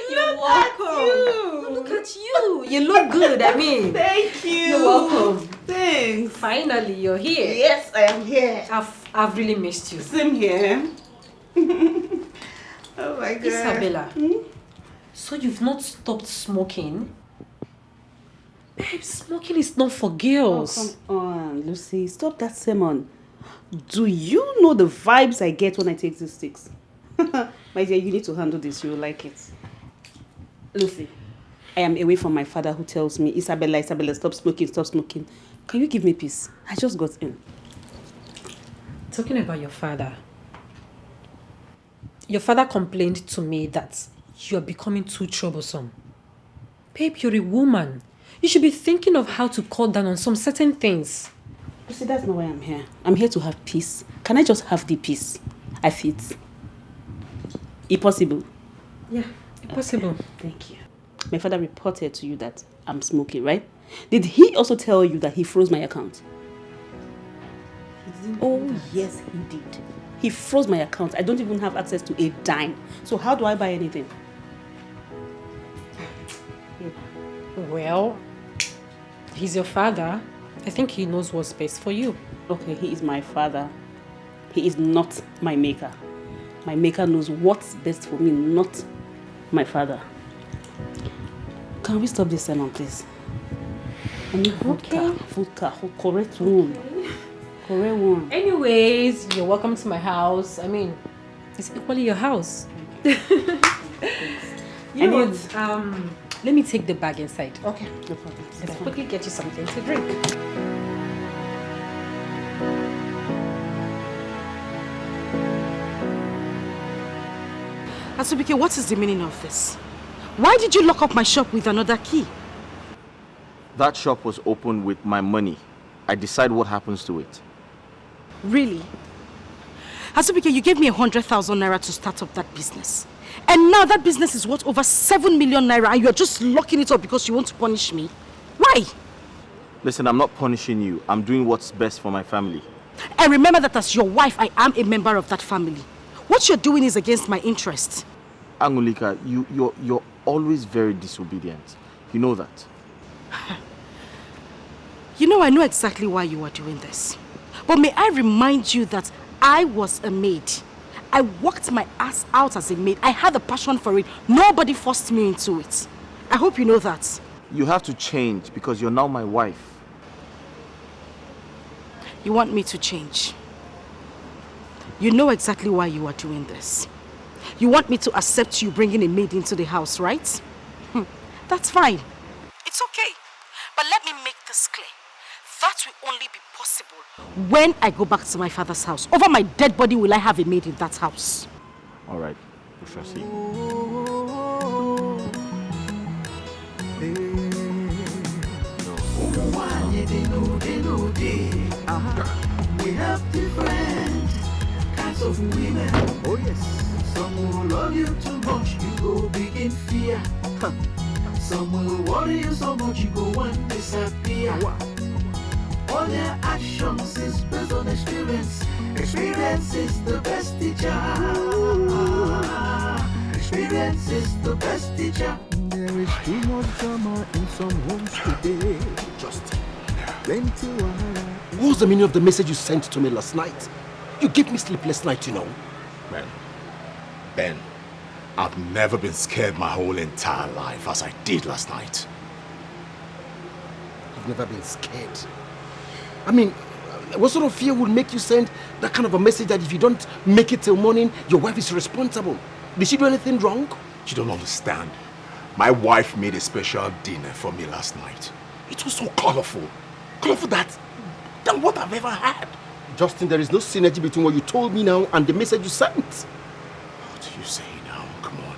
You're welcome. Look at you. You look good, I mean. Thank you. You're welcome. Thanks. Finally, you're here. Yes, I am here. I've really missed you. Same here. Oh my God. Isabella, so you've not stopped smoking? Babe, smoking is not for girls. Oh, come on, Lucy. Stop that sermon. Do you know the vibes I get when I take these sticks? My dear, you need to handle this. You will like it. Lucy, I am away from my father who tells me, Isabella, stop smoking, stop smoking. Can you give me peace? I just got in. Talking about your father complained to me that you are becoming too troublesome. Babe, you're a woman. You should be thinking of how to cut down on some certain things. You see, that's not why I'm here. I'm here to have peace. Can I just have the peace I fit? Impossible. Yeah, impossible. Okay. Thank you. My father reported to you that I'm smoking, right? Did he also tell you that he froze my account? Oh, yes, he did. He froze my account. I don't even have access to a dime. So how do I buy anything? Well, he's your father. I think he knows what's best for you. Okay, he is my father. He is not my maker. My maker knows what's best for me, not my father. Can we stop this sermon, please? I need vodka, correct one. Okay. Correct one. Anyways, you're welcome to my house. I mean, it's equally your house. You know what? Let me take the bag inside. Okay, no problem. Let's quickly get you something to drink. Asubike, what is the meaning of this? Why did you lock up my shop with another key? That shop was opened with my money. I decide what happens to it. Really? Asubike, you gave me 100,000 naira to start up that business. And now that business is worth over 7 million naira and you're just locking it up because you want to punish me. Why? Listen, I'm not punishing you. I'm doing what's best for my family. And remember that as your wife, I am a member of that family. What you're doing is against my interest. Angulika, you're always very disobedient. You know that. You know, I know exactly why you are doing this. But may I remind you that I was a maid. I worked my ass out as a maid. I had a passion for it. Nobody forced me into it. I hope you know that. You have to change because you're now my wife. You want me to change? You know exactly why you are doing this. You want me to accept you bringing a maid into the house, right? That's fine. It's okay. But let me make this clear. That will only be possible when I go back to my father's house. Over my dead body will I have a maid in that house. All right, we shall see. We have different kinds of women. Oh yes. Some will love you too much, you go big in fear. Some will worry you so much, you go one disappear. All their actions is based on experience. Experience is the best teacher. Experience is the best teacher. There is too much drama in some homes today. Just plenty wahala. What's the meaning of the message you sent to me last night? You gave me sleepless night, you know. Ben, I've never been scared my whole entire life as I did last night. You've never been scared. I mean, what sort of fear would make you send that kind of a message that if you don't make it till morning, your wife is responsible? Did she do anything wrong? You don't understand. My wife made a special dinner for me last night. It was so colorful. Colorful than what I've ever had. Justin, there is no synergy between what you told me now and the message you sent. What do you say now? Come on.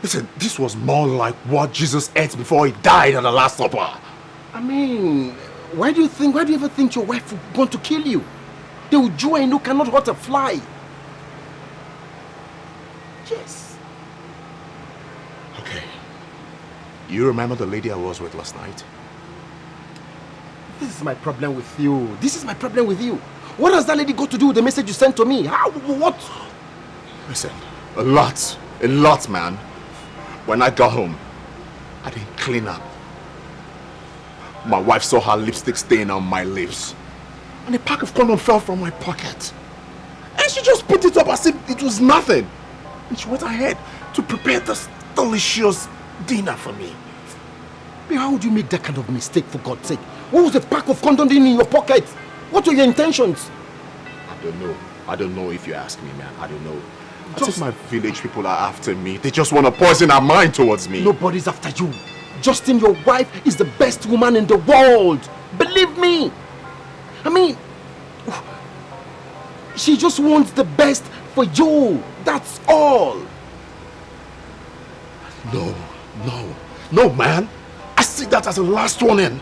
Listen, this was more like what Jesus ate before he died at the Last Supper. I mean, why do you ever think your wife would want to kill you? The Uju I know cannot hurt a fly. Yes. Okay. You remember the lady I was with last night? This is my problem with you. This is my problem with you. What has that lady got to do with the message you sent to me? How? What? Listen, a lot. A lot, man. When I got home, I didn't clean up. My wife saw her lipstick stain on my lips. And a pack of condom fell from my pocket. And she just put it up as if it was nothing. And she went ahead to prepare this delicious dinner for me. Babe, how would you make that kind of mistake, for God's sake? What was the pack of condom in your pocket? What were your intentions? I don't know if you ask me, man. I don't know. I think my village people are after me. They just want to poison her mind towards me. Nobody's after you. Justin, your wife is the best woman in the world. Believe me. I mean, she just wants the best for you. That's all. No, man. I see that as the last warning.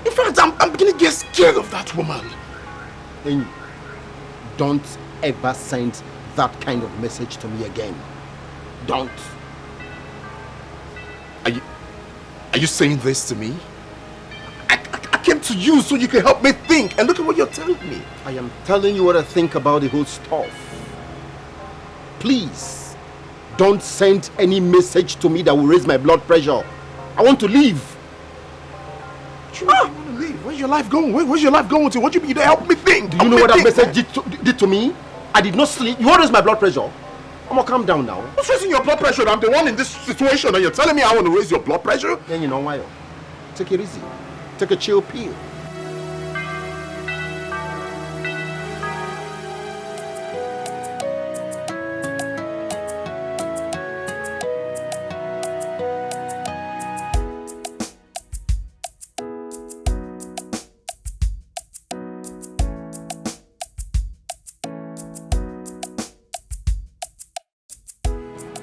In fact, I'm beginning to get scared of that woman. And don't ever send that kind of message to me again. Don't. Are you saying this to me? I came to you so you can help me think, and look at what you're telling me. I am telling you what I think about the whole stuff. Please, don't send any message to me that will raise my blood pressure. I want to leave. You want to leave? Where's your life going? Where's your life going to? What do you mean to help me think? Do you know what that message did to me? I did not sleep. You want to raise my blood pressure? I'm gonna calm down now. Who's raising your blood pressure? I'm the one in this situation and you're telling me I want to raise your blood pressure? Then you know why. Take it easy. Take a chill pill.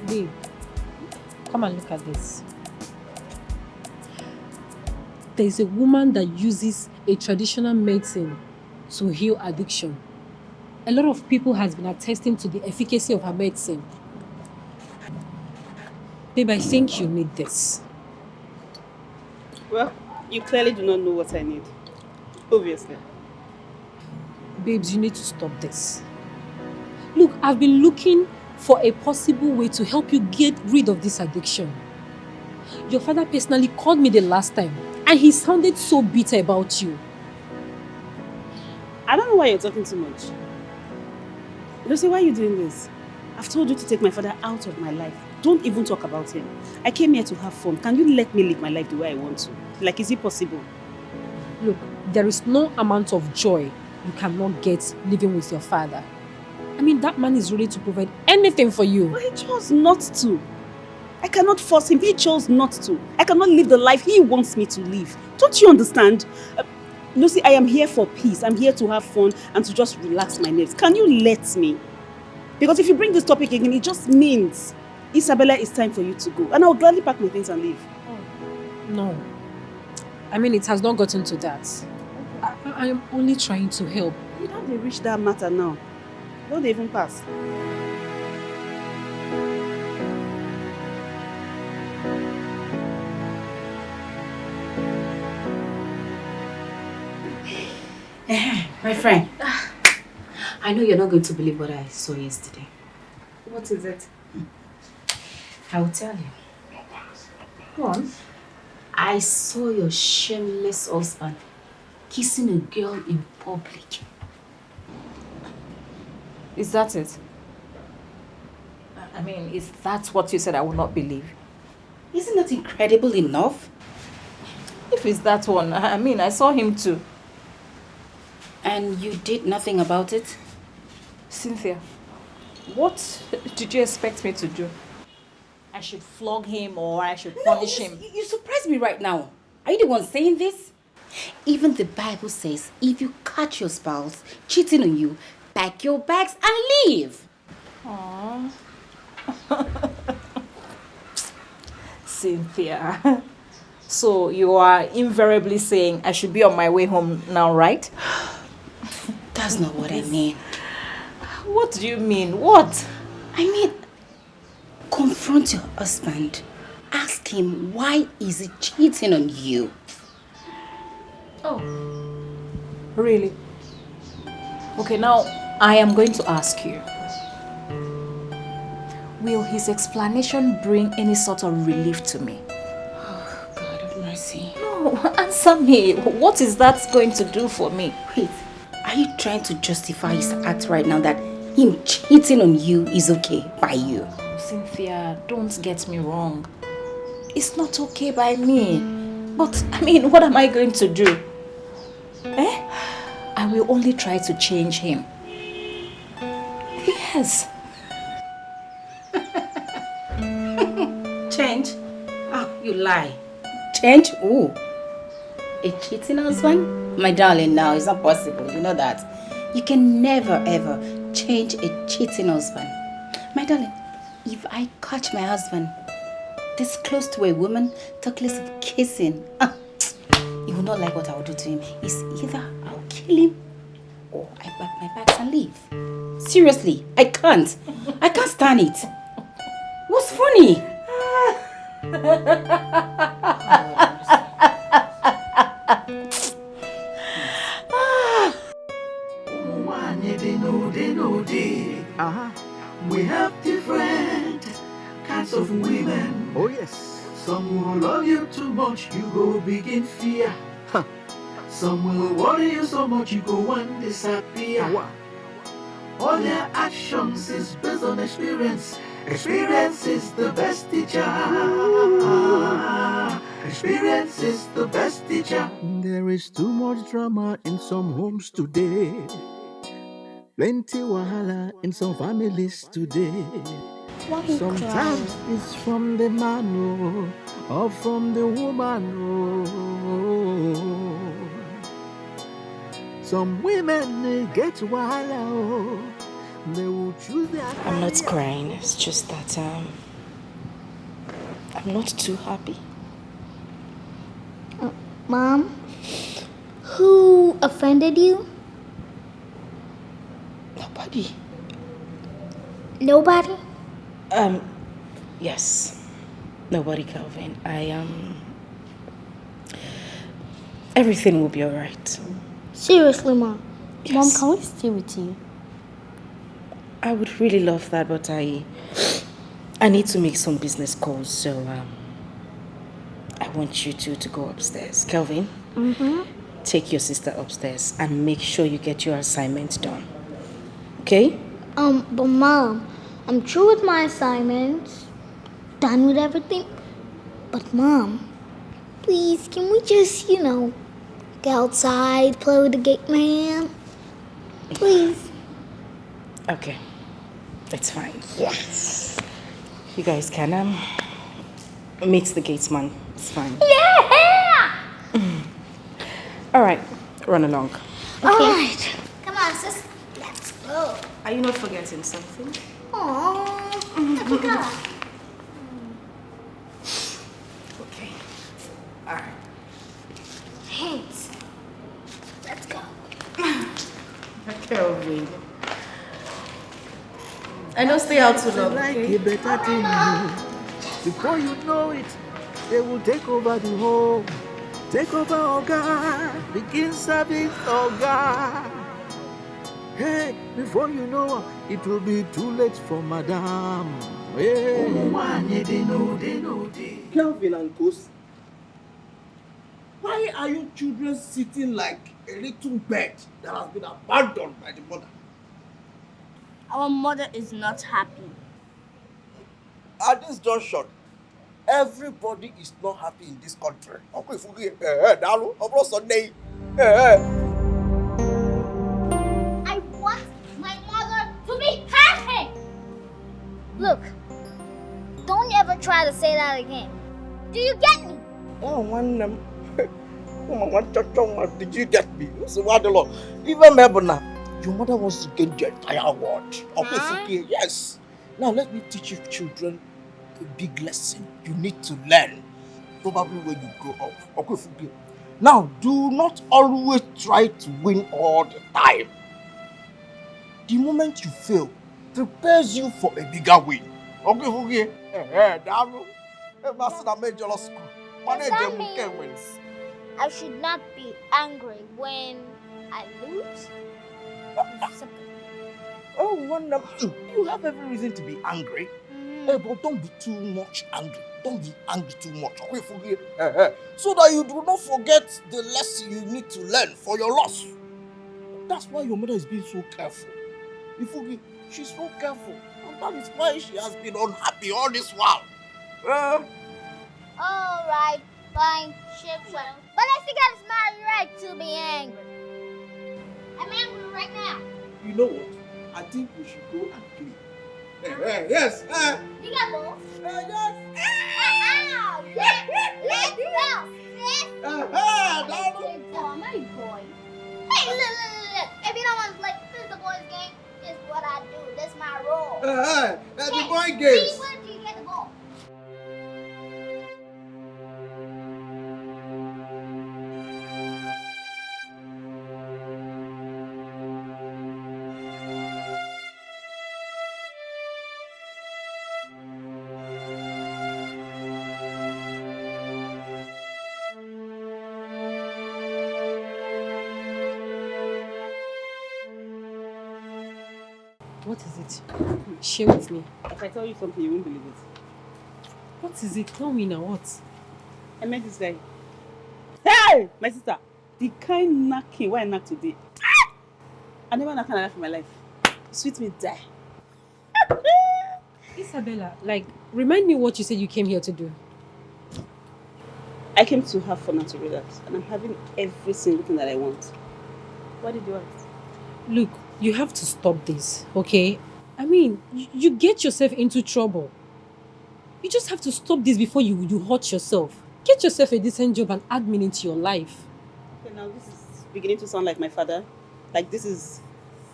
Babe, come and look at this. There's a woman that uses a traditional medicine to heal addiction. A lot of people has been attesting to the efficacy of her medicine. Babe, I think you need this. Well, you clearly do not know what I need. Obviously. Babes, you need to stop this. Look, I've been looking for a possible way to help you get rid of this addiction. Your father personally called me the last time and he sounded so bitter about you. I don't know why you're talking too much. Lucy, why are you doing this? I've told you to take my father out of my life. Don't even talk about him. I came here to have fun. Can you let me live my life the way I want to? Like, is it possible? Look, there is no amount of joy you cannot get living with your father. I mean, that man is ready to provide anything for you. But he chose not to. I cannot force him. He chose not to. I cannot live the life he wants me to live. Don't you understand? Lucy, I am here for peace. I'm here to have fun and to just relax my nerves. Can you let me? Because if you bring this topic again, it just means, Isabella, it's time for you to go. And I'll gladly pack my things and leave. Oh, no. I mean, it has not gotten to that. I am only trying to help. You don't reach that matter now. Don't they even pass? My friend, I know you're not going to believe what I saw yesterday. What is it? I will tell you. Go on. I saw your shameless husband kissing a girl in public. Is that it? I mean, is that what you said I would not believe? Isn't that incredible enough? If it's that one, I mean, I saw him too. And you did nothing about it? Cynthia, what did you expect me to do? I should flog him or I should punish him? You surprised me right now. Are you the one saying this? Even the Bible says if you catch your spouse cheating on you, pack your bags and leave. Aww. Cynthia. So you are invariably saying I should be on my way home now, right? That's not what I mean. What do you mean? What? I mean, confront your husband. Ask him why is he cheating on you. Oh. Really? Okay, now I am going to ask you. will his explanation bring any sort of relief to me? Oh, God of mercy. No, answer me. What is that going to do for me? Wait, are you trying to justify his act right now that him cheating on you is okay by you? Cynthia, don't get me wrong. It's not okay by me. But, I mean, what am I going to do? I will only try to change him. Yes. Change? Oh, you lie. Change who? A cheating husband? My darling, now it's not possible. You know that. You can never ever change a cheating husband. My darling, if I catch my husband this close to a woman, talk less of kissing, he will not like what I will do to him. It's either I'll kill him or I pack my bags and leave. Seriously, I can't. I can't stand it. What's funny? We have different kinds of women. Oh yes. Some will love you too much, you go begin fear. Huh. Some will worry you so much, you go and disappear. Wow. All their actions is based on experience. Experience is the best teacher. Experience is the best teacher. There is too much drama in some homes today. Plenty wahala in some families today. Why you Sometimes crying? it's from the man or from the woman. Some women they get wahala. They will choose their I'm not career. crying. It's just that I'm not too happy. Mom, who offended you? Nobody. Nobody? Yes. Nobody, Calvin. Everything will be alright. Seriously, Mom. Yes. Mom, can we stay with you? I would really love that, but I need to make some business calls, so I want you two to go upstairs. Kelvin, take your sister upstairs and make sure you get your assignment done. Okay? But Mom, I'm through with my assignments, done with everything. But Mom, please, can we just, go outside, play with the gate man? Please. Okay. It's fine. Yes. You guys can meet the gatesman. It's fine. Yeah! All right. Run along. All right. Come on, sis. Let's go. Are you not forgetting something? Aww. I forgot. Okay. All right. Hands. Let's go. Kelvin. I don't stay out too long. Like Okay? a better thing, before you know it, they will take over the home, take over Oga, begin serving Oga. Hey, before you know it will be too late for Madame. Hey. They know. Kelvin and Ghost, why are you children sitting like a little bird that has been abandoned by the mother? Our mother is not happy. At this junction, everybody is not happy in this country. I want my mother to be happy. Look, don't ever try to say that again. Do you get me? Oh, did you get me? So what the Lord? Even Mebona, your mother wants to gain the entire world. Okay, yes. Now let me teach you children a big lesson you need to learn. Probably when you grow up. Okay, now do not always try to win all the time. The moment you fail prepares you for a bigger win. Okay. Does that mean I should not be angry when I lose? Oh, you have every reason to be angry. Hey, but don't be too much angry. Don't be angry too much. Okay, forget. So that you do not forget the lesson you need to learn for your loss. That's why your mother is being so careful. Ifugi, she's so careful. And that is why she has been unhappy all this while. Alright, fine, ship well. But I think it's my right to be angry. I'm angry right now. You know what? I think we should go and play. Yes. You got balls? Yes. Ow! Let's go, sis! Oh, my boy. Hey, look. If you don't want to play the boys game, it's what I do. That's my role. The boy See, games. where do you get the ball? What is it? Share with me. If I tell you something, you won't believe it. What is it? Tell me now, what? I met this guy. Hey! My sister, the kind knocking why I knock today. I never knock like that in my life. Sweet me die. Isabella, remind me what you said you came here to do. I came to have fun and to relax, and I'm having every single thing that I want. What did you ask? Look, you have to stop this, okay? I mean, you get yourself into trouble. You just have to stop this before you hurt yourself. Get yourself a decent job and add meaning to your life. Okay, now this is beginning to sound like my father. Like this is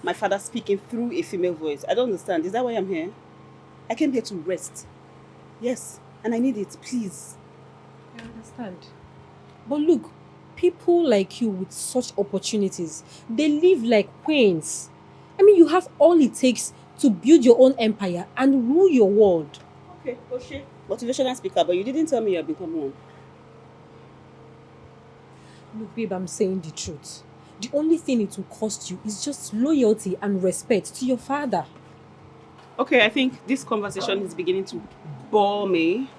my father speaking through a female voice. I don't understand. Is that why I'm here? I came here to rest. Yes, and I need it, please. I understand. But look, people like you with such opportunities, they live like queens. I mean, you have all it takes to build your own empire and rule your world. Okay, Oshe. Motivational speaker, but you didn't tell me you have become one. Look, babe, I'm saying the truth. The only thing it will cost you is just loyalty and respect to your father. Okay, I think this conversation is beginning to bore me.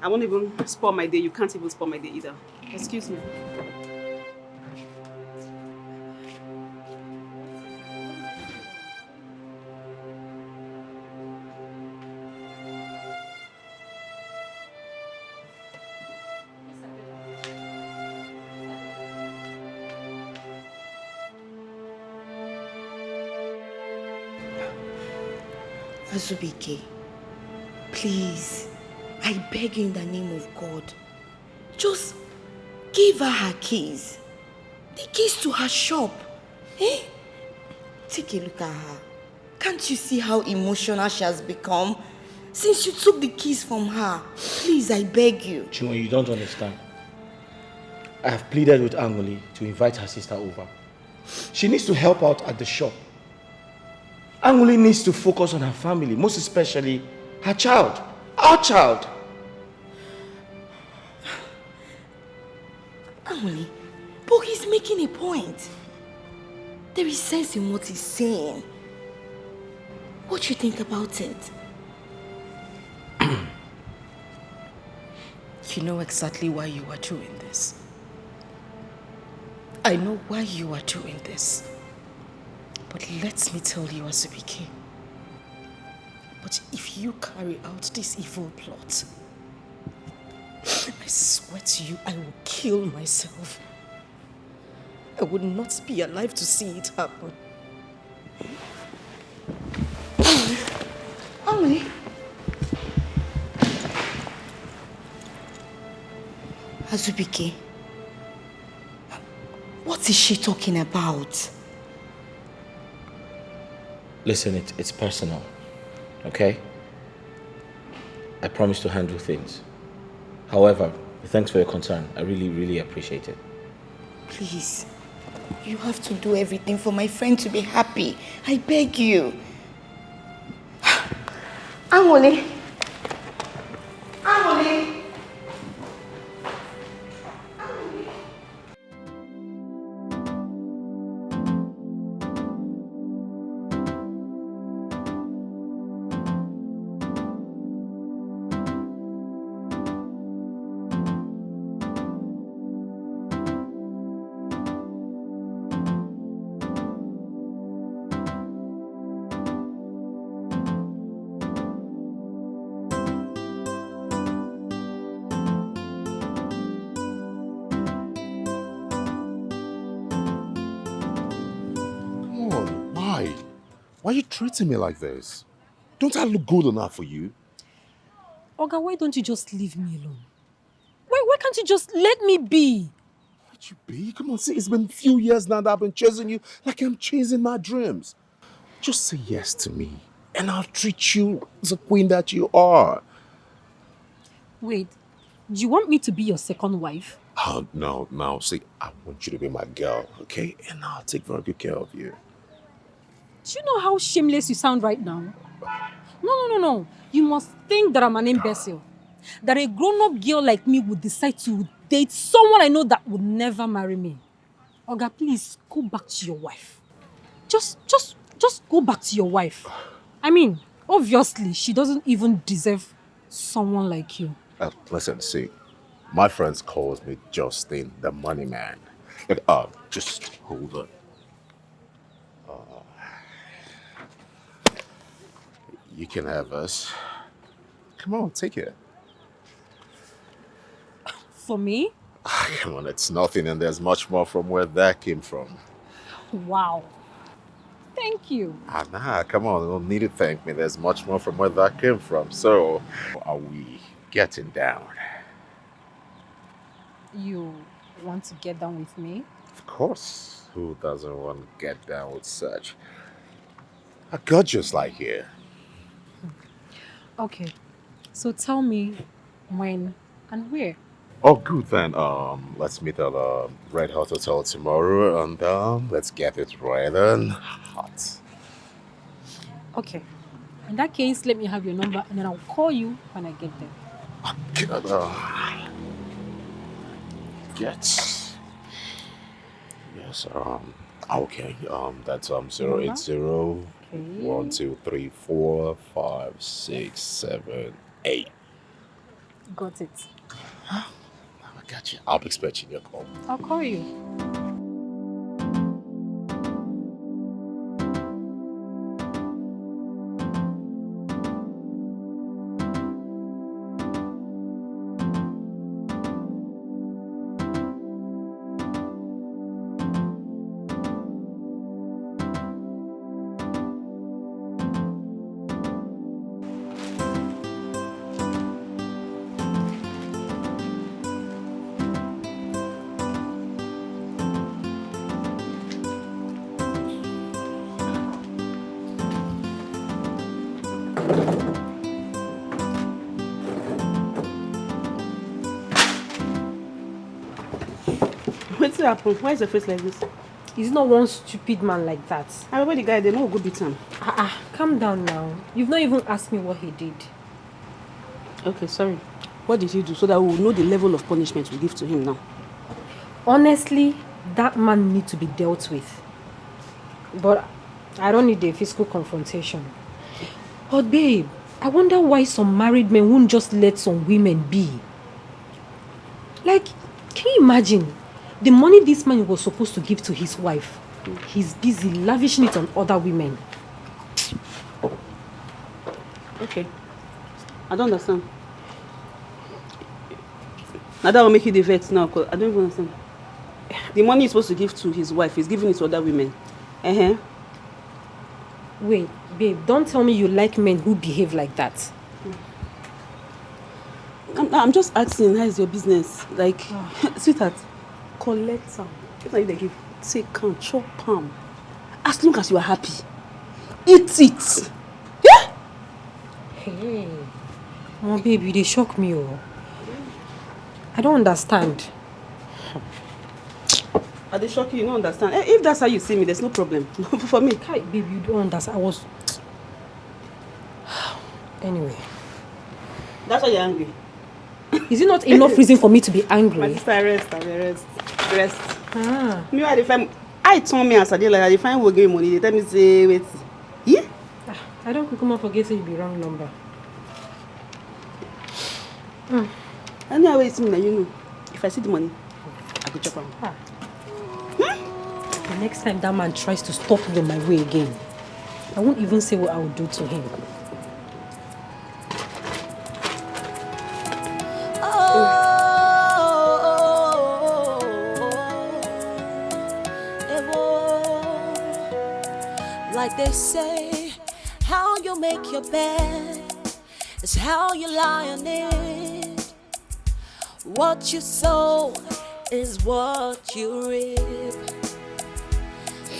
I won't even spoil my day. You can't even spoil my day either. Excuse me. Azubike, please, I beg you in the name of God, just give her her keys. The keys to her shop. Eh? Take a look at her. Can't you see how emotional she has become since you took the keys from her? Please, I beg you. Chinwe, you don't understand. I have pleaded with Angoli to invite her sister over. She needs to help out at the shop. Angoli needs to focus on her family, most especially her child, our child. Angoli, but he's making a point. There is sense in what he's saying. What do you think about it? You know exactly why you are doing this. I know why you are doing this. But let me tell you, Azubike. But if you carry out this evil plot, I swear to you, I will kill myself. I would not be alive to see it happen. Angoli. Azubike, what is she talking about? Listen, it's personal, okay? I promise to handle things. However, thanks for your concern. I really, really appreciate it. Please, you have to do everything for my friend to be happy. I beg you. Angoli. Angoli. Why are you treating me like this? Don't I look good enough for you? Oga, why don't you just leave me alone? Why can't you just let me be? Let you be? Come on, see, it's been a few years now that I've been chasing you like I'm chasing my dreams. Just say yes to me, and I'll treat you as a queen that you are. Wait, do you want me to be your second wife? Oh, no. See, I want you to be my girl, okay? And I'll take very good care of you. Do you know how shameless you sound right now? No. You must think that I'm an imbecile. That a grown-up girl like me would decide to date someone I know that would never marry me. Oga, please go back to your wife. Just go back to your wife. I mean, obviously, she doesn't even deserve someone like you. Listen, see, my friends calls me Justin the Money Man. Look, just hold on. You can have us. Come on, take it. For me? Come on, it's nothing, and there's much more from where that came from. Wow. Thank you. Nah, come on, you don't need to thank me. There's much more from where that came from. So, are we getting down? You want to get down with me? Of course. Who doesn't want to get down with such a gorgeous like you? Okay. So tell me when and where. Oh, good then. Let's meet at Red Hot Hotel tomorrow, and let's get it right and hot. Okay. In that case, let me have your number and then I'll call you when I get there. Yes. Okay. That's 080 1 2 3 4 5 6 7 8. Got it. I got you. I'll be expecting your call. I'll call you. What's happened? Why is your face like this? He's not one stupid man like that. I already the guy, they know go beat him. Calm down now. You've not even asked me what he did. Okay, sorry. What did he do so that we will know the level of punishment we give to him now? Honestly, that man needs to be dealt with. But I don't need a physical confrontation. But babe, I wonder why some married men won't just let some women be. Like, can you imagine? The money this man was supposed to give to his wife, he's busy lavishing it on other women. Okay. I don't understand. Now that will make you the vex now, because I don't even understand. The money he's supposed to give to his wife, he's giving it to other women. Wait, babe, don't tell me you like men who behave like that. I'm just asking, how is your business? Like, sweetheart, collect some. If not, they give, take can chop palm. As long as you are happy, eat it. Yeah? Hey, oh baby, they shock me. Oh, I don't understand. Are they shocking? You don't understand. If that's how you see me, there's no problem. For me. Hi, baby, you don't understand. I was. Anyway. That's why you're angry. Is it not enough reason for me to be angry? My sister, rest. Me, I told me as I did like I define we give money. They tell me say wait. Yeah? I don't come up forget say you be wrong number. Anyway, it's me that you know. If I see the money, I go chop am. The next time that man tries to stop me on my way again, I won't even say what I will do to him. Like they say, how you make your bed, it's how you lie on it. What you sow is what you reap.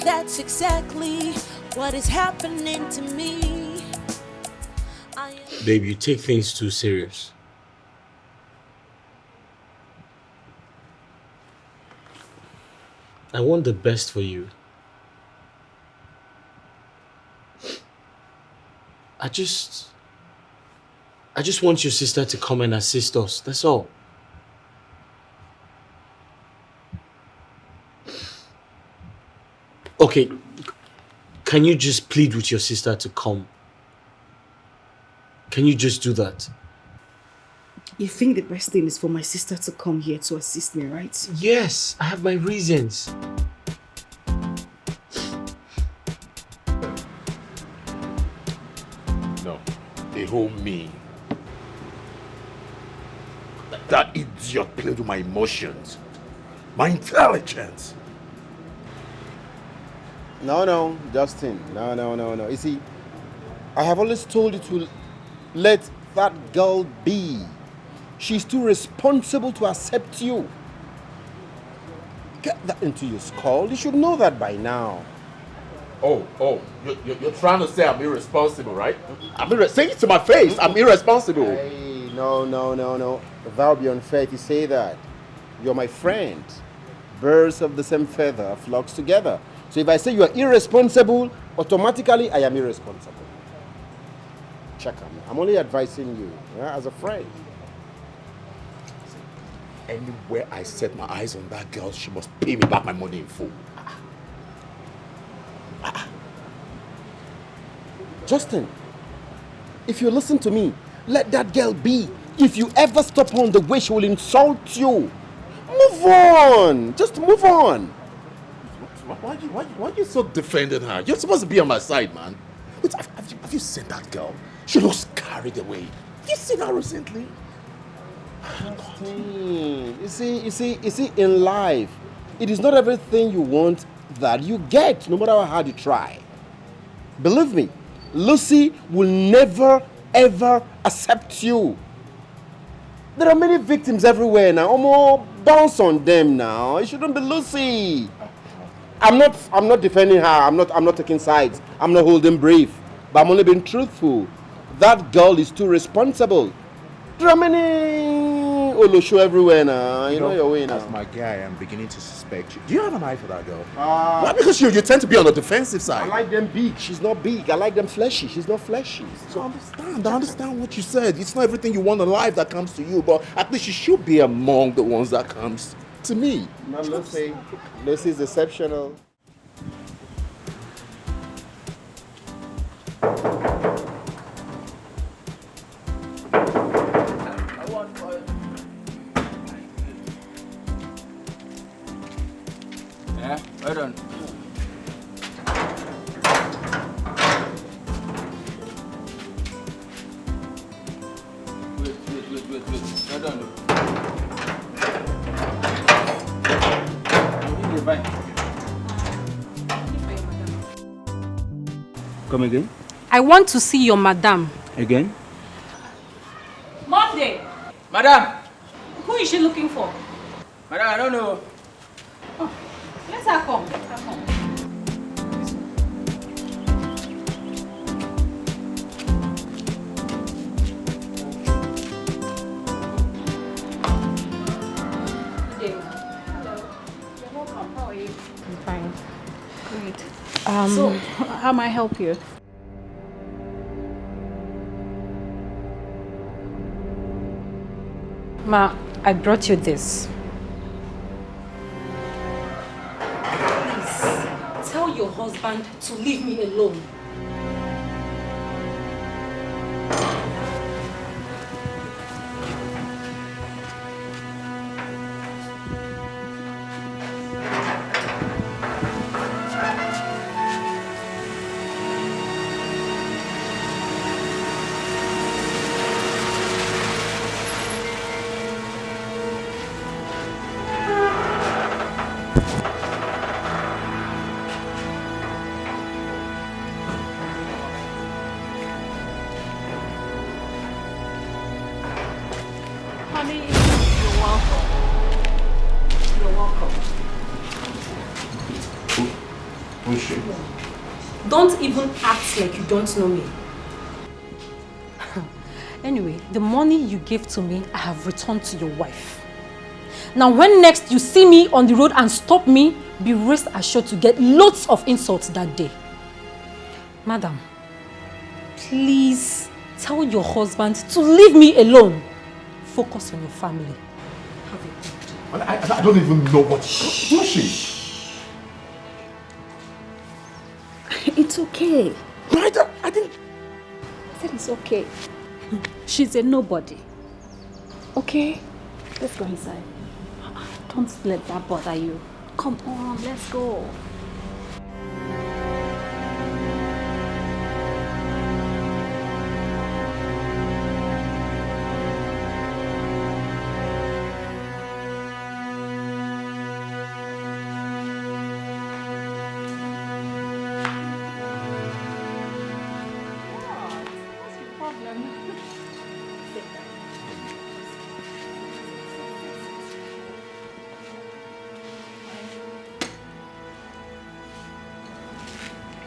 That's exactly what is happening to me. Babe, you take things too serious. I want the best for you. I just want your sister to come and assist us. That's all. Okay, can you just plead with your sister to come? Can you just do that? You think the best thing is for my sister to come here to assist me, right? Yes, I have my reasons. No, the whole me. That idiot played with my emotions, my intelligence. No, Justin. No. You see, I have always told you to let that girl be. She's too responsible to accept you. Get that into your skull. You should know that by now. You're trying to say I'm irresponsible, right? Say it to my face. I'm irresponsible. Hey, no. That would be unfair to say that. You're my friend. Birds of the same feather flocks together. So if I say you are irresponsible, automatically I am irresponsible. Check on me. I'm only advising you, as a friend. Anywhere I set my eyes on that girl, she must pay me back my money in full. Justin, if you listen to me, let that girl be. If you ever stop on the way, she will insult you. Move on. Just move on. Why are you so defending her? You're supposed to be on my side, man. Wait, have you seen that girl? She looks carried away. Have you seen her recently? You see, in life, it is not everything you want that you get, no matter how hard you try. Believe me, Lucy will never, ever accept you. There are many victims everywhere now. Omo, bounce on them now. It shouldn't be Lucy. I'm not defending her. I'm not taking sides. I'm not holding brief. But I'm only being truthful. That girl is too responsible. There are many Olosho everywhere now. You know your way now. As my guy, I'm beginning to suspect you. Do you have an eye for that girl? Why? Because you tend to be on the defensive side. I like them big. She's not big. I like them fleshy. She's not fleshy. So I understand what you said. It's not everything you want in life that comes to you, but at least you should be among the ones that comes to me. Not Lucy. Lucy's exceptional. Yeah, well done. Wait. Well done. Come again? I want to see your madam. Again? Monday! Madam! Who is she looking for? Madam, I don't know. Oh, let her come. Let her come. Fine. Great. So, how may I help you? Ma, I brought you this. Please, tell your husband to leave me alone. Who's she? Don't even act like you don't know me. Anyway, the money you gave to me, I have returned to your wife. Now, when next you see me on the road and stop me, be rest assured to get loads of insults that day. Madam, please tell your husband to leave me alone. Focus on your family. Have a I don't even know what. Who is she? It's okay. No, I didn't. I said it's okay. She's a nobody. Okay? Let's go inside. Don't let that bother you. Come on, let's go.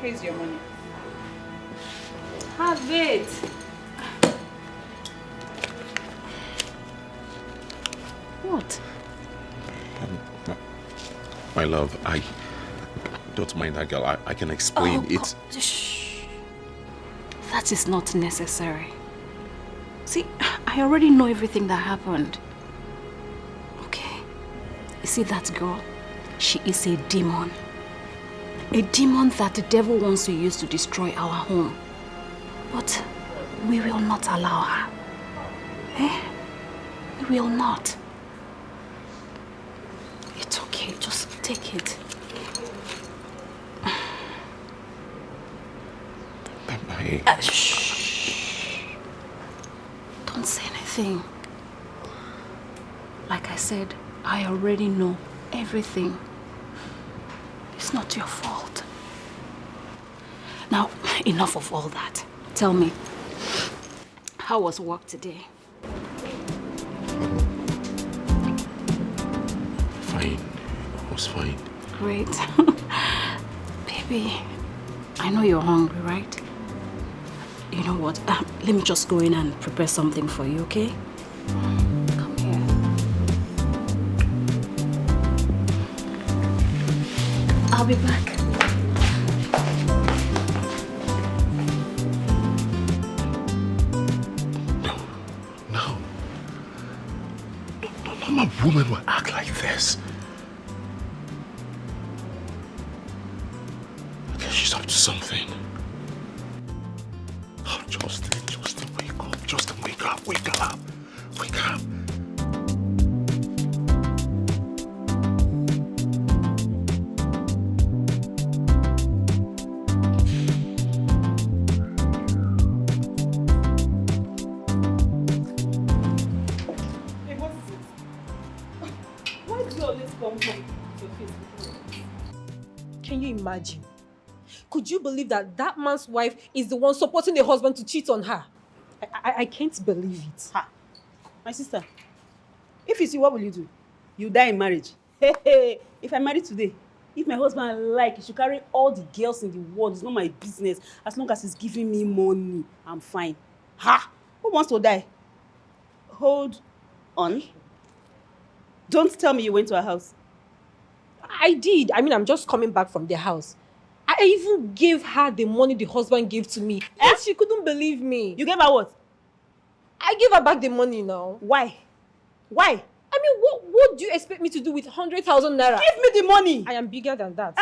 Here's your money. Have it. What? My love, I don't mind that girl. I can explain it. Shh. That is not necessary. See, I already know everything that happened. Okay. You see that girl? She is a demon. A demon that the devil wants to use to destroy our home. But we will not allow her. Eh? We will not. It's okay, just take it. Shh. Don't say anything. Like I said, I already know everything. It's not your fault. Now, enough of all that. Tell me, how was work today? Fine. It was fine. Great. Baby, I know you're hungry, right? You know what? Let me just go in and prepare something for you, okay? Come here. I'll be back. No, a woman will act like this. Okay, she's up to something. Oh, Justin, wake up. Justin, wake up. Wake up. Wake up. Can you imagine? Could you believe that that man's wife is the one supporting the husband to cheat on her? I can't believe it. Ha. My sister, if it's you, what will you do? You die in marriage. Hey, if I marry today, if my husband like, he should carry all the girls in the world. It's not my business. As long as he's giving me money, I'm fine. Ha! Who wants to die? Hold on. Don't tell me you went to her house. I did. I mean, I'm just coming back from their house. I even gave her the money the husband gave to me. And she couldn't believe me. You gave her what? I gave her back the money now. Why? Why? I mean, what do you expect me to do with 100,000 naira? Give me the money. I am bigger than that.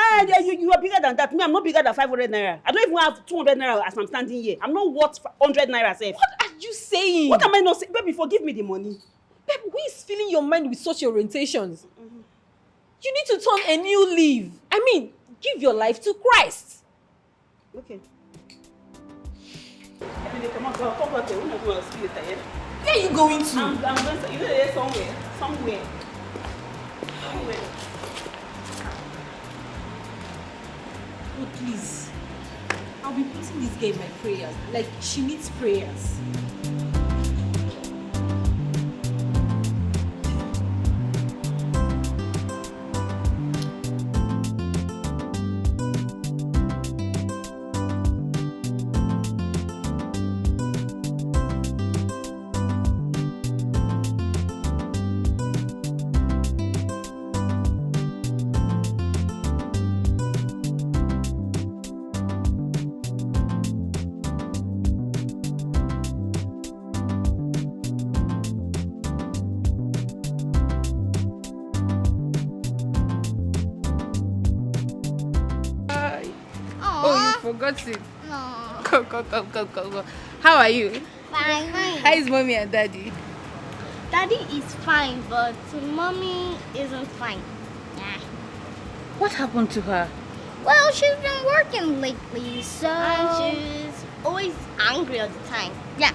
You are bigger than that. Me, I'm not bigger than 500 naira. I don't even have 200 naira as I'm standing here. I'm not worth 100 naira safe. What are you saying? What am I not saying? Baby, forgive me the money. Babe, who is filling your mind with such orientations? You need to turn a new leaf. I mean, give your life to Christ. Okay. Come on, come back here. We're not going to see later, yeah? Where are you going to? I'm going to, you know, there somewhere. Somewhere. Oh, please. I'll be putting this girl in my prayers. Like, she needs prayers. forgot it. No. Go. How are you? Fine. How is mommy and daddy? Daddy is fine, but mommy isn't fine. Yeah. What happened to her? Well, she's been working lately, so... And she's always angry all the time. Yeah.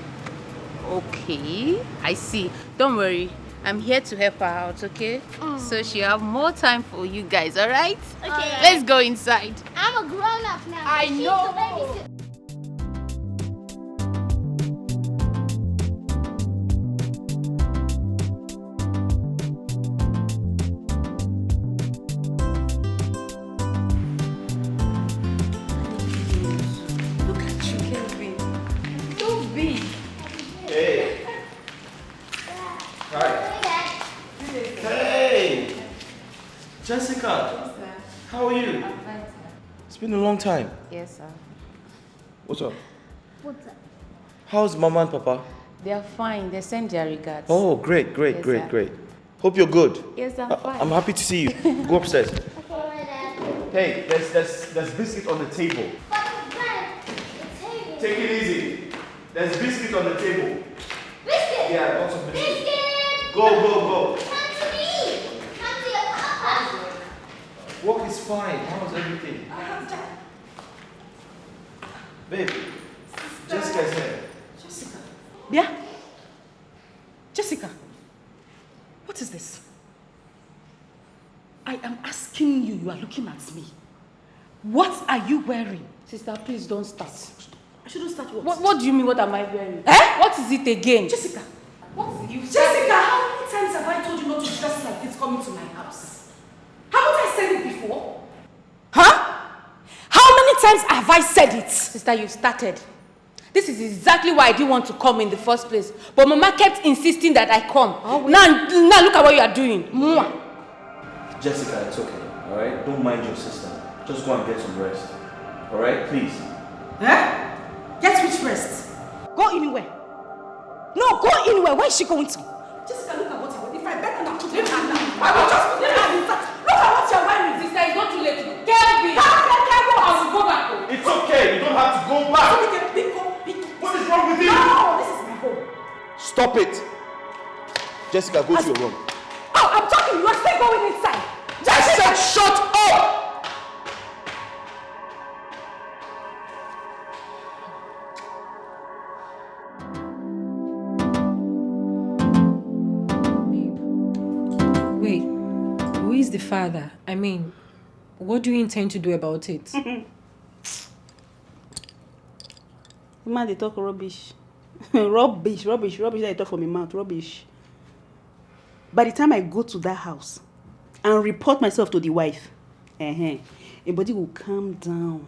Okay, I see. Don't worry. I'm here to help her out, okay? So she'll have more time for you guys, alright? Okay. Let's go inside. I'm a grown-up now. I She's know. the babysitter. Look at you, Kelvin. So big. Hey. Hi. Hey. Jessica. How are you? I'm fine, sir. It's been a long time. Yes, sir. What's up? What's up? How's Mama and Papa? They are fine. They send their regards. Oh, great. Yes, sir. Hope you're good. Yes, I'm fine. I'm happy to see you. Go upstairs. Hey, there's biscuit on the table. Take it easy. There's biscuit on the table. Biscuit! Yeah, lots of biscuit. Biscuit! Go. Come to me! Come to your papa! Work is fine. How's everything? Babe, Jessica is here. Jessica. Yeah? Jessica, what is this? I am asking you, you are looking at me. What are you wearing? Sister, please don't start. I shouldn't start what? What do you mean, what am I wearing? Eh? What is it again? Jessica, Jessica, how many times have I told you not to dress like this coming to my house? Haven't I said it before? Huh? How many times have I said it? Sister, you started. This is exactly why I didn't want to come in the first place. But Mama kept insisting that I come. Now look at what you are doing. Mwah. Jessica, it's okay. Alright? Don't mind your sister. Just go and get some rest. Alright? Please. Eh? Get which rest? Go anywhere. No, go anywhere. Where is she going to? Jessica, look at what you're wearing. If I better not put her hand down, I will just put her hand inside. Look at what you're wearing. Sister, it's not too late to go. Kelvin! I will go back home. It's okay. You don't have to go back. What is wrong with you? No, this is my home. Stop it. Jessica, go to your room. Oh, I'm talking. You are still going inside. I said shut up! Wait, who is the father? I mean, what do you intend to do about it? Man, they talk rubbish. rubbish that they talk from my mouth, rubbish. By the time I go to that house and report myself to the wife, everybody will calm down.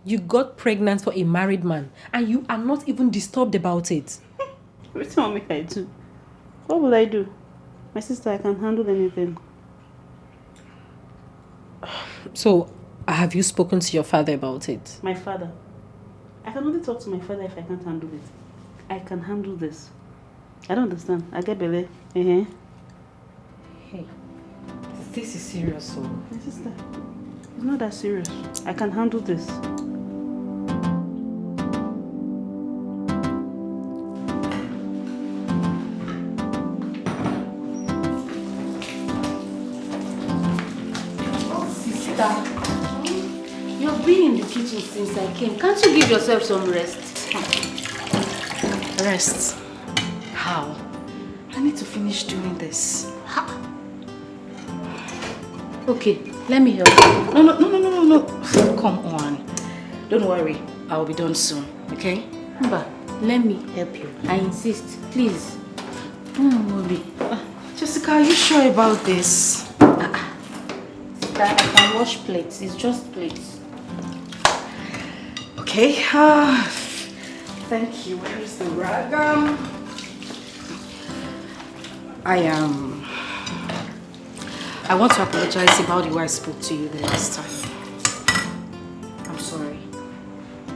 You got pregnant for a married man and you are not even disturbed about it. What do you want me to do? What will I do? My sister, I can handle anything. So, have you spoken to your father about it? My father? I can only talk to my father if I can't handle it. I can handle this. I don't understand. I get belly. Hey, this is serious, so. My sister, it's not that serious. I can handle this. You've been in the kitchen since I came. Can't you give yourself some rest? Rest? How? I need to finish doing this. Okay, let me help you. No. Come on. Don't worry. I'll be done soon, okay? Mba, let me help you. I insist. Please. Mommy. Jessica, are you sure about this? Sister, I can wash plates. It's just plates. Okay. Thank you. Where is the rag? I want to apologize about the way I spoke to you the last time. I'm sorry.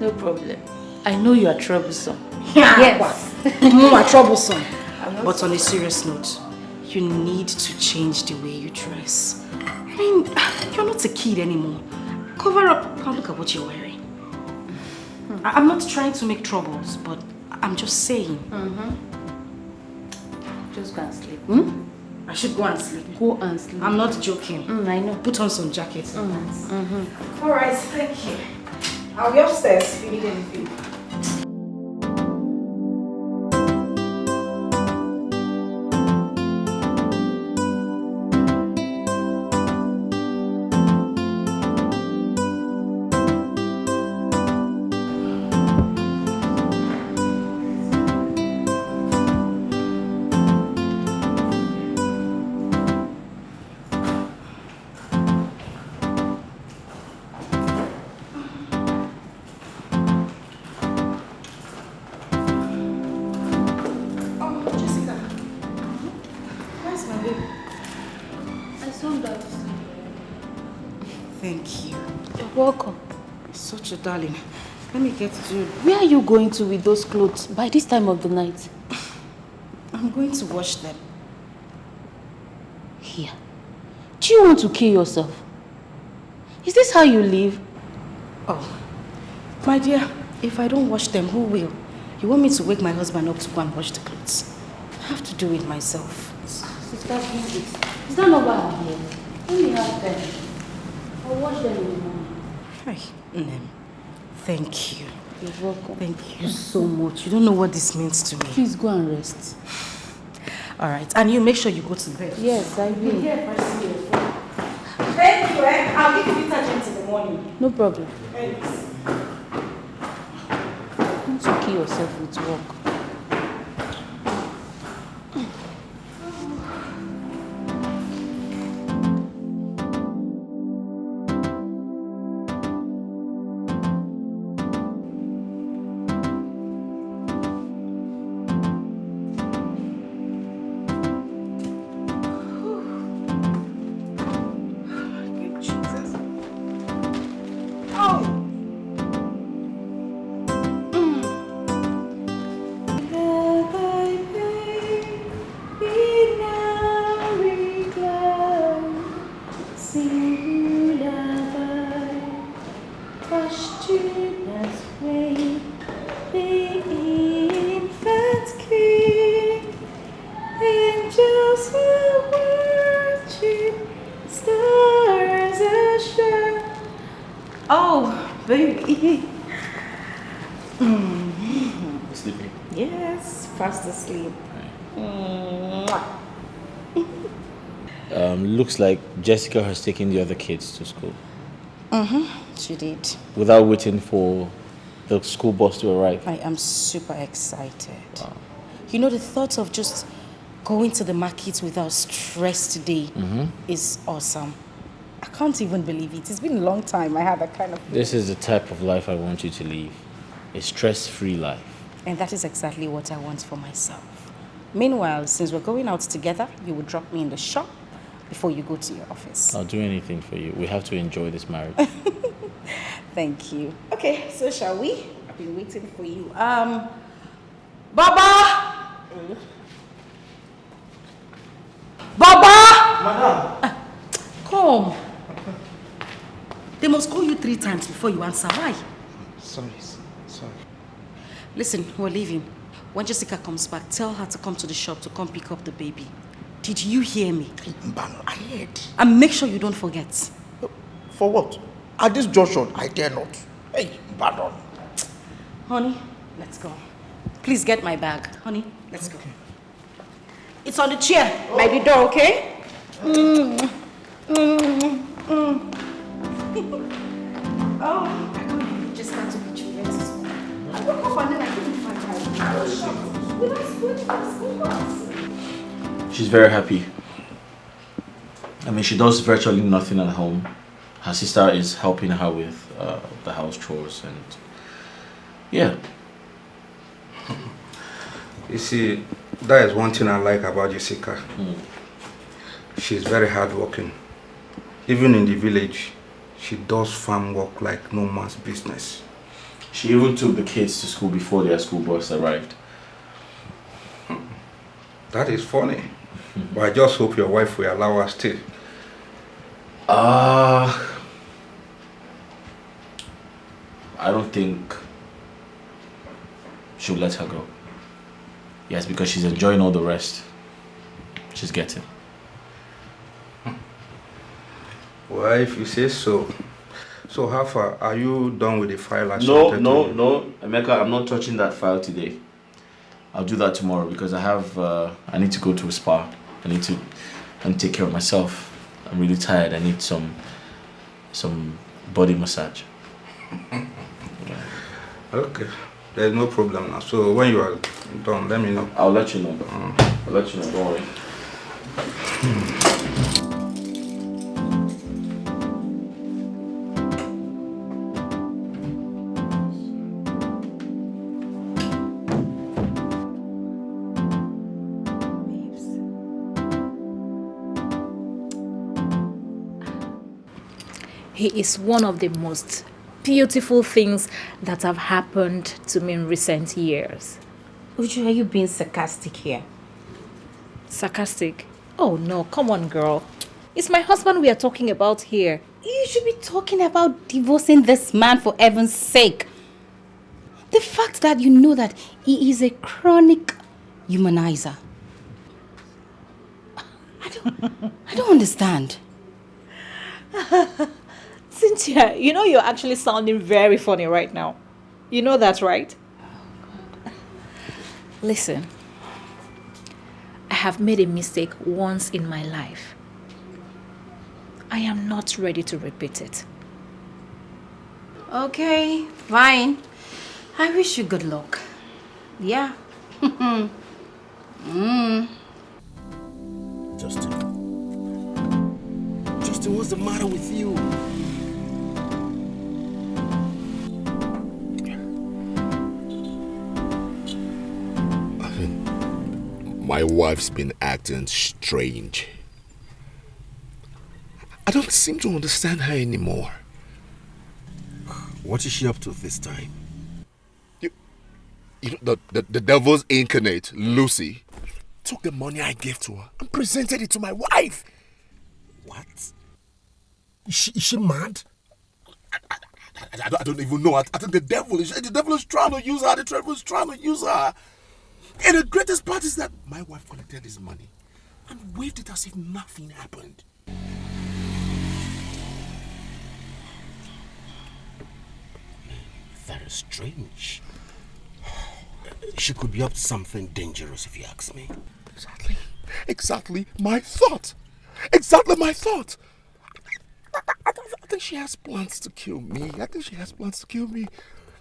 No problem. I know you are troublesome. Yes. You are troublesome. But on a serious note, you need to change the way you dress. I mean, you're not a kid anymore. Cover up. Now look at what you're wearing. I'm not trying to make troubles, but I'm just saying. Just go and sleep. I should go and sleep. Go and sleep. I'm not joking. I know. Put on some jackets. Alright, thank you. I'll be upstairs if you need anything. Thank you. You're welcome. Such a darling. Let me get to... Where are you going to with those clothes by this time of the night? I'm going to wash them. Here. Do you want to kill yourself? Is this how you live? Oh, my dear, if I don't wash them, who will? You want me to wake my husband up to go and wash the clothes? I have to do it myself. Sister, please. Is that not why I'm here? Let me have them. I'll wash them in the morning. Hi, Nem. Thank you. You're welcome. Thank you so much. You don't know what this means to me. Please go and rest. All right, and you make sure you go to bed. Yes, I will. Thank you, I'll give you detergent in the morning. No problem. Thanks. Don't you kill yourself with work. Sleeping? Yes, fast asleep. Looks like Jessica has taken the other kids to school. She did. Without waiting for the school bus to arrive. I am super excited. Wow. You know, the thought of just going to the market without stress today is awesome. I can't even believe it. It's been a long time I had that kind of feeling. This is the type of life I want you to live. A stress-free life. And that is exactly what I want for myself. Meanwhile, since we're going out together, you will drop me in the shop before you go to your office. I'll do anything for you. We have to enjoy this marriage. Thank you. Okay, so shall we? I've been waiting for you. Baba! Baba! Madam! Come. They must call you 3 times before you answer. Why? Sorry. Listen, we're leaving. When Jessica comes back, tell her to come to the shop to come pick up the baby. Did you hear me? I heard. And make sure you don't forget. For what? At this junction, I dare not. Hey, pardon. Honey, let's go. Please get my bag. Honey, let's go. It's on the chair by the door, okay? Oh, I couldn't just got to be children. I woke up and then I couldn't find her. I was shocked. She's very happy. I mean, she does virtually nothing at home. Her sister is helping her with the house chores and yeah. You see, that is one thing I like about Jessica. She's very hardworking. Even in the village, she does farm work like no man's business. She even took the kids to school before their school bus arrived. That is funny. But I just hope your wife will allow us to. think she'll let her go. Yes, because she's enjoying all the rest she's getting. Well, if you say so. So how far? Are you done with the file I No, submitted no, to you? no. Emeka, I'm not touching that file today. I'll do that tomorrow because I need to go to a spa. I need to take care of myself. I'm really tired. I need some body massage. Okay. There's no problem now. So when you are done, let me know. I'll let you know. I'll let you know, don't worry. He is one of the most beautiful things that have happened to me in recent years. Uju, are you being sarcastic here? Sarcastic? Oh no, come on girl. It's my husband we are talking about here. You should be talking about divorcing this man for heaven's sake. The fact that you know that he is a chronic humanizer. I don't understand. Cynthia, you know you're actually sounding very funny right now. You know that, right? Listen, I have made a mistake once in my life. I am not ready to repeat it. Okay, fine. I wish you good luck. Yeah. Justin, what's the matter with you? My wife's been acting strange. I don't seem to understand her anymore. What is she up to this time? You know, the devil's incarnate, Lucy, took the money I gave to her and presented it to my wife. What? Is she mad? I don't even know. I think the devil is trying to use her. The devil is trying to use her. And the greatest part is that my wife collected his money and waved it as if nothing happened. That is strange. She could be up to something dangerous if you ask me. Exactly my thought. Exactly my thought. I think she has plans to kill me.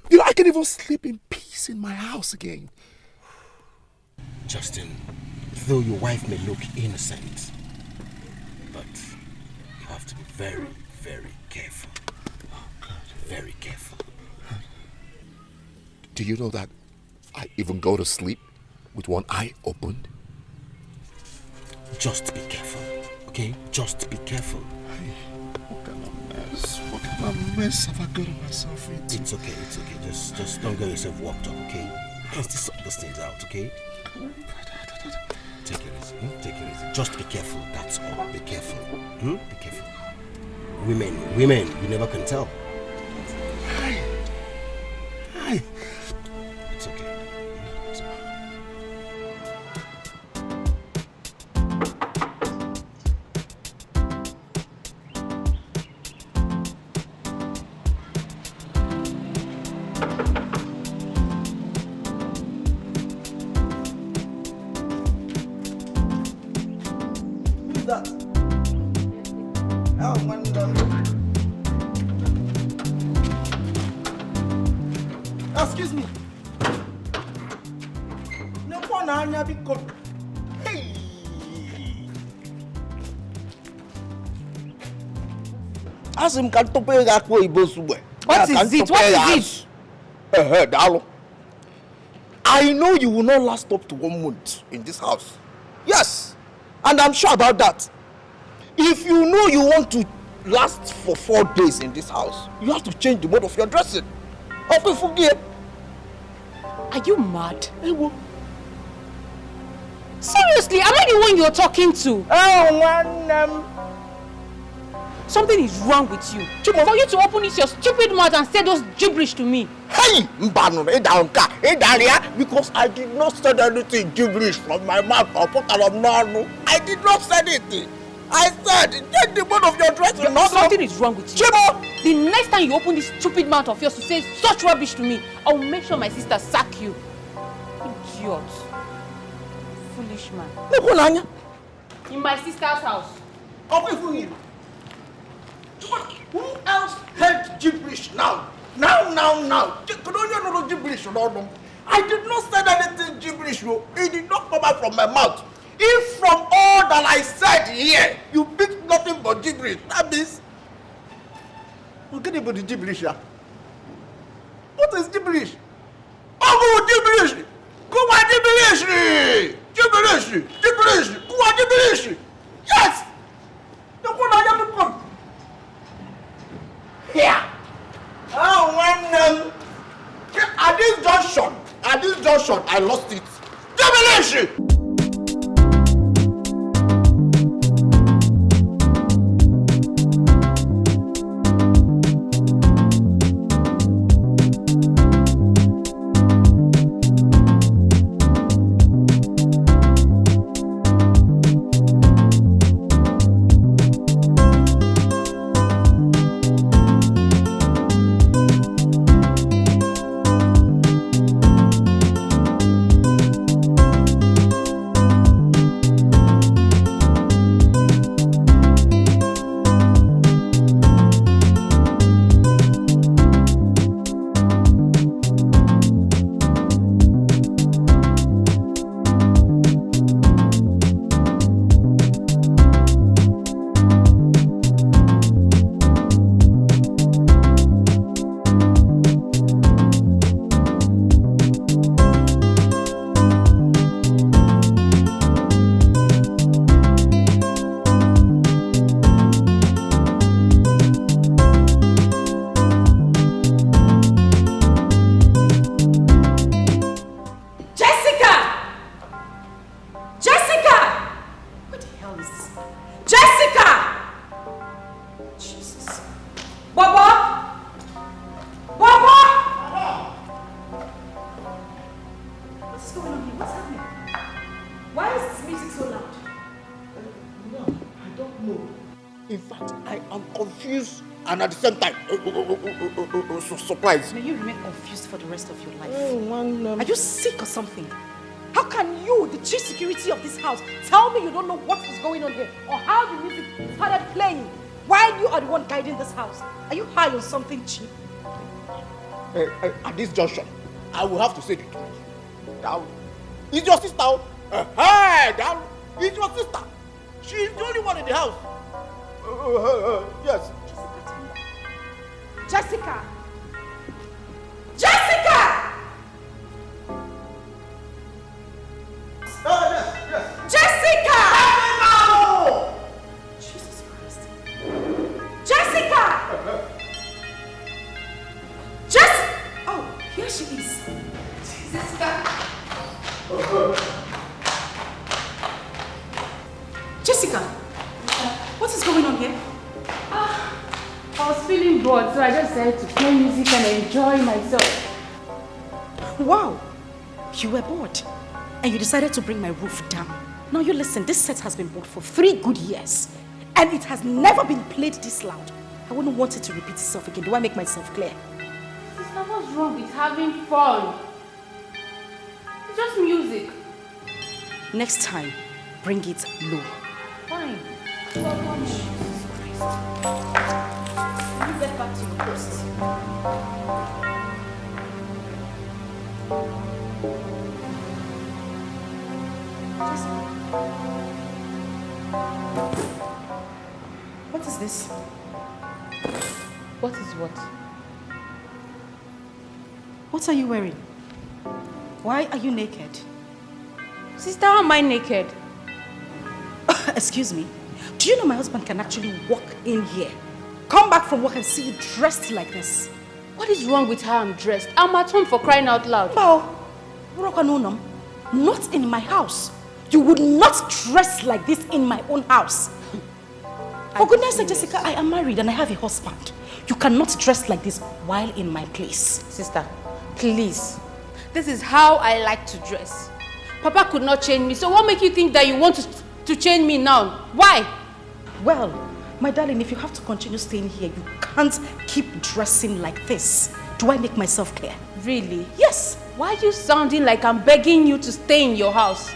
You know, I can even sleep in peace in my house again. Justin, though your wife may look innocent, but you have to be very, very careful. Very careful. Do you know that I even go to sleep with one eye opened? Just be careful, okay? Just be careful. What kind of mess have I gotten myself into? It's okay. Just don't get yourself worked up, okay? You can still sort those things out, okay? Take it easy. Just be careful, that's all. Be careful. Be careful. Women, you never can tell. Hi. It's okay. Excuse me. No one anya biko. Hey. Asim kan tope ga ko ibo suwe. What is it? Dalo. I know you will not last up to 1 month in this house. Yes. And I'm sure about that. If you know you want to last for 4 days in this house, you have to change the mode of your dressing. Okay, forget. Are you mad? Seriously, am I the one you're talking to? Oh, one Something is wrong with you. For you to open your stupid mouth and say those gibberish to me. Hey, Mbano, because I did not say anything gibberish from my mouth or put on no. I did not say anything. I said, take the bone of your dress. Something is wrong with you. Chimo! The next time you open this stupid mouth of yours to say such rubbish to me, I will make sure my sister sack you. Idiot. Foolish man. In my sister's house. Who else heard gibberish now? Now. Gibberish. I did not say anything gibberish. It did not come out from my mouth. If from all that I said here, you picked nothing but gibberish, that means forget about the gibberish. What is gibberish? Oh, gibberish! Go on, gibberish! Gibberish! Go on, gibberish! Yes! The one I have to come. Here! Oh, when at this junction, I lost it. Gibberish! And at the same time, surprised. May you remain confused for the rest of your life. Are you sick or something? How can you, the chief security of this house, tell me you don't know what is going on here or how the music started playing while you are the one guiding this house? Are you high on something cheap? At this junction, I will have to say the truth. Down. It's your sister. Hey, down. It's your sister. She's the only one in the house. Yes. Jessica! Jessica! Yes. Jessica! No! Jesus Christ. Jessica! Oh, here she is. Jessica! What is going on here? I was feeling bored, so I just decided to play music and enjoy myself. Wow! You were bored and you decided to bring my roof down. Now you listen, this set has been bought for 3 good years and it has never been played this loud. I wouldn't want it to repeat itself again. Do I make myself clear? Sister, what's wrong with having fun? It's just music. Next time, bring it low. Fine. Jesus Christ. You get back to your post. What is this? What is what? What are you wearing? Why are you naked? Sister, how am I naked? Excuse me. Do you know my husband can actually walk in here, come back from work and see you dressed like this? What is wrong with how I'm dressed? I'm at home, for crying out loud. Not in my house. You would not dress like this in my own house. For goodness sake, Jessica, I am married and I have a husband. You cannot dress like this while in my place. Sister, please. This is how I like to dress. Papa could not change me, so what makes you think that you want to change me now? Why? Well, my darling, if you have to continue staying here, you can't keep dressing like this. Do I make myself clear? Really? Yes. Why are you sounding like I'm begging you to stay in your house?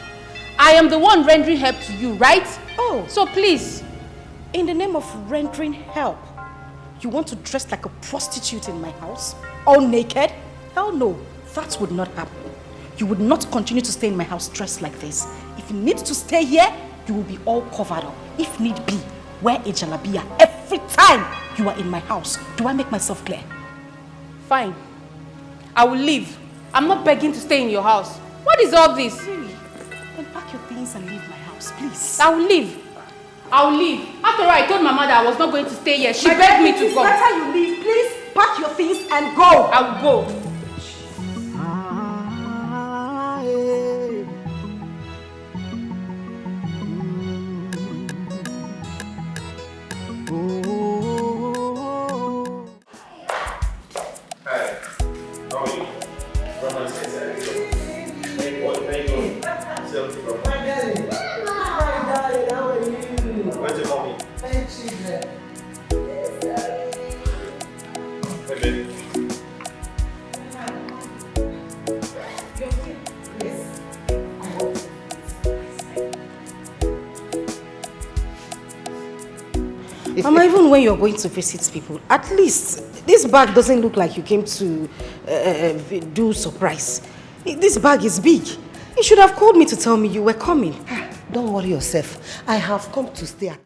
I am the one rendering help to you, right? Oh. So please. In the name of rendering help, you want to dress like a prostitute in my house? All naked? Hell no. That would not happen. You would not continue to stay in my house dressed like this. If you need to stay here, you will be all covered up. If need be, wear a jalabiya every time you are in my house. Do I make myself clear? Fine. I will leave. I'm not begging to stay in your house. What is all this? Really? Then pack your things and leave my house, please. I will leave. I will leave. After all, I told Mama that I was not going to stay here. She begged me to go. It's better you leave. Please pack your things and go. I will go. Mama, even when you're going to visit people, at least this bag doesn't look like you came to do surprise. This bag is big. You should have called me to tell me you were coming. Don't worry yourself. I have come to stay at